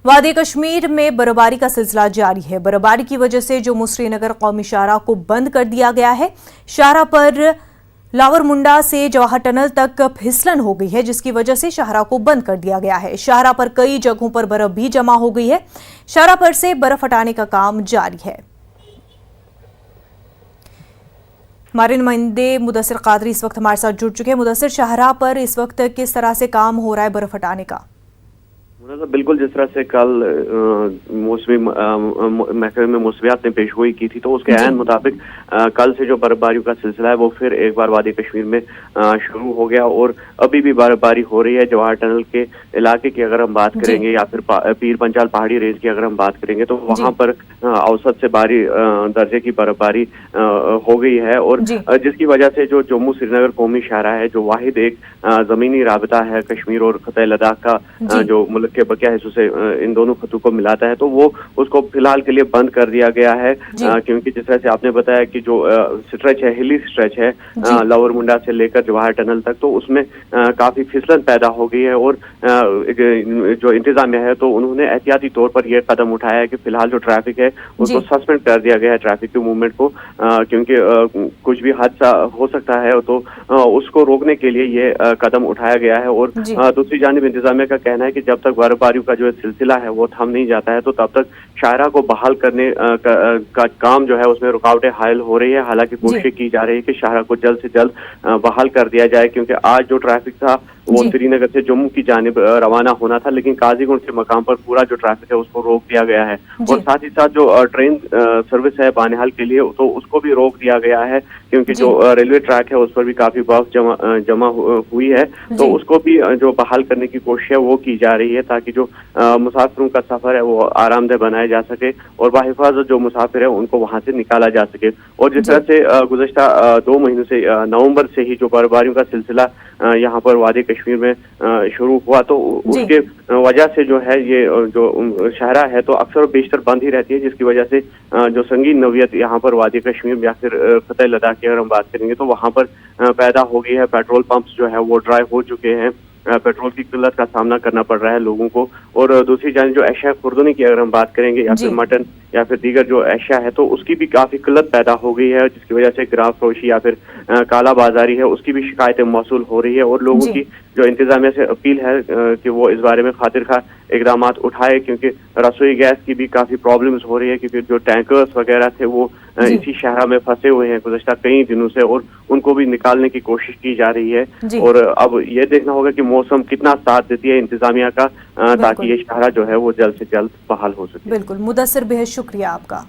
वादी कश्मीर में बर्फबारी का सिलसिला जारी है। बर्फबारी की वजह से जम्मू श्रीनगर कौमी शाहराह को बंद कर दिया गया है। शाहराह पर लावर मुंडा से जवाहर टनल तक फिसलन हो गई है, जिसकी वजह से शाहराह को बंद कर दिया गया है। शाहराह पर कई जगहों पर बर्फ भी जमा हो गई है। शाहराह पर से बर्फ हटाने का काम जारी है। हमारे नुमाइंदे मुदस्सिर कादरी इस वक्त हमारे साथ जुड़ चुके हैं। मुदस्सिर, शाहराह पर इस वक्त किस तरह से काम हो रहा है बर्फ हटाने का? बिल्कुल जिस तरह से कल मौसमी महकमे में मौसमियात ने पेशगोई की थी, तो उसके ऐन मुताबिक कल से जो बर्फबारी का सिलसिला है वो फिर एक बार वादी कश्मीर में शुरू हो गया और अभी भी बर्फबारी हो रही है। जवाहर टनल के इलाके की अगर हम बात करेंगे या फिर पीर पंचाल पहाड़ी रेंज की अगर हम बात करेंगे तो वहां पर औसत से भारी दर्जे की बर्फबारी हो गई है और जिसकी वजह से जो जम्मू श्रीनगर कौमी शाहराह है, जो वाहिद एक जमीनी राबता है कश्मीर और खतः लद्दाख का, जो मुल्क के बकिया हिस्सों से इन दोनों खतों को मिलाता है, तो वो उसको फिलहाल के लिए बंद कर दिया गया है। क्योंकि जिस तरह से आपने बताया कि जो स्ट्रेच है, हिली स्ट्रेच है लावर मुंडा से लेकर जवाहर टनल तक, तो उसमें काफी फिसलन पैदा हो गई है और जो इंतजामिया है तो उन्होंने एहतियाती तौर पर यह कदम उठाया है कि फिलहाल जो ट्रैफिक है उसको सस्पेंड कर दिया गया है, ट्रैफिक की मूवमेंट को, क्योंकि कुछ भी हादसा हो सकता है, तो उसको रोकने के लिए ये कदम उठाया गया है। और दूसरी जानिब इंतजामिया का कहना है कि जब तक बर्फबारी का जो सिलसिला है वो थम नहीं जाता है तो तब तक शाहराह को बहाल करने का काम जो है उसमें रुकावटें हायल हो रही है। हालांकि कोशिश की जा रही है कि शाहराह को जल्द से जल्द बहाल कर दिया जाए, क्योंकि आज जो ट्रैफिक था वो श्रीनगर से जम्मू की जानिब रवाना होना था, लेकिन काजीगुंड के मकाम पर पूरा जो ट्रैफिक है उसको रोक दिया गया है। और साथ ही साथ जो ट्रेन सर्विस है बानिहाल के लिए तो उसको भी रोक दिया गया है, क्योंकि जो रेलवे ट्रैक है उस पर भी काफी बर्फ जमा हुई है, तो उसको भी जो बहाल करने की कोशिश है वो की जा रही है, ताकि जो मुसाफिरों का सफर है वो आरामदेह बनाया जा सके और बाहिफाजत जो मुसाफिर है उनको वहां से निकाला जा सके। और जिस तरह से गुज़श्ता 2 महीनों से नवंबर से ही जो बर्फबारियों का सिलसिला यहाँ पर वादी कश्मीर में शुरू हुआ, तो उसके वजह से जो है ये जो शाहराह है तो अक्सर बेशतर बंद ही रहती है, जिसकी वजह से जो संगीन नौयत यहाँ पर वादी कश्मीर या फिर खतः लद्दाख की अगर हम बात करेंगे तो वहाँ पर पैदा हो गई है। पेट्रोल पंप्स जो है वो ड्राई हो चुके हैं, पेट्रोल की किल्लत का सामना करना पड़ रहा है लोगों को। और दूसरी जानिब जो अशिया खुर्दनी की अगर हम बात करेंगे या फिर मटन या फिर दीगर जो अशिया है तो उसकी भी काफी किल्लत पैदा हो गई है, जिसकी वजह से गिराव फरोशी या फिर काला बाजारी है उसकी भी शिकायतें मौसूल हो रही है। और लोगों की जो इंतजामिया से अपील है कि वो इस बारे में खातिर खा इकदाम उठाए, क्योंकि रसोई गैस की भी काफी प्रॉब्लम्स हो रही है, क्योंकि जो टैंकर्स वगैरह थे वो इसी शाहराह में फंसे हुए हैं गुज़श्ता कई दिनों से और उनको भी निकालने की कोशिश की जा रही है। और अब ये देखना होगा कि मौसम कितना साथ देती है इंतजामिया का, ताकि ये शाहराह जो है वो जल्द से जल्द बहाल हो सके। बिल्कुल मुदस्सिर, बेहद शुक्रिया आपका।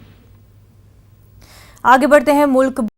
आगे बढ़ते हैं। मुल्क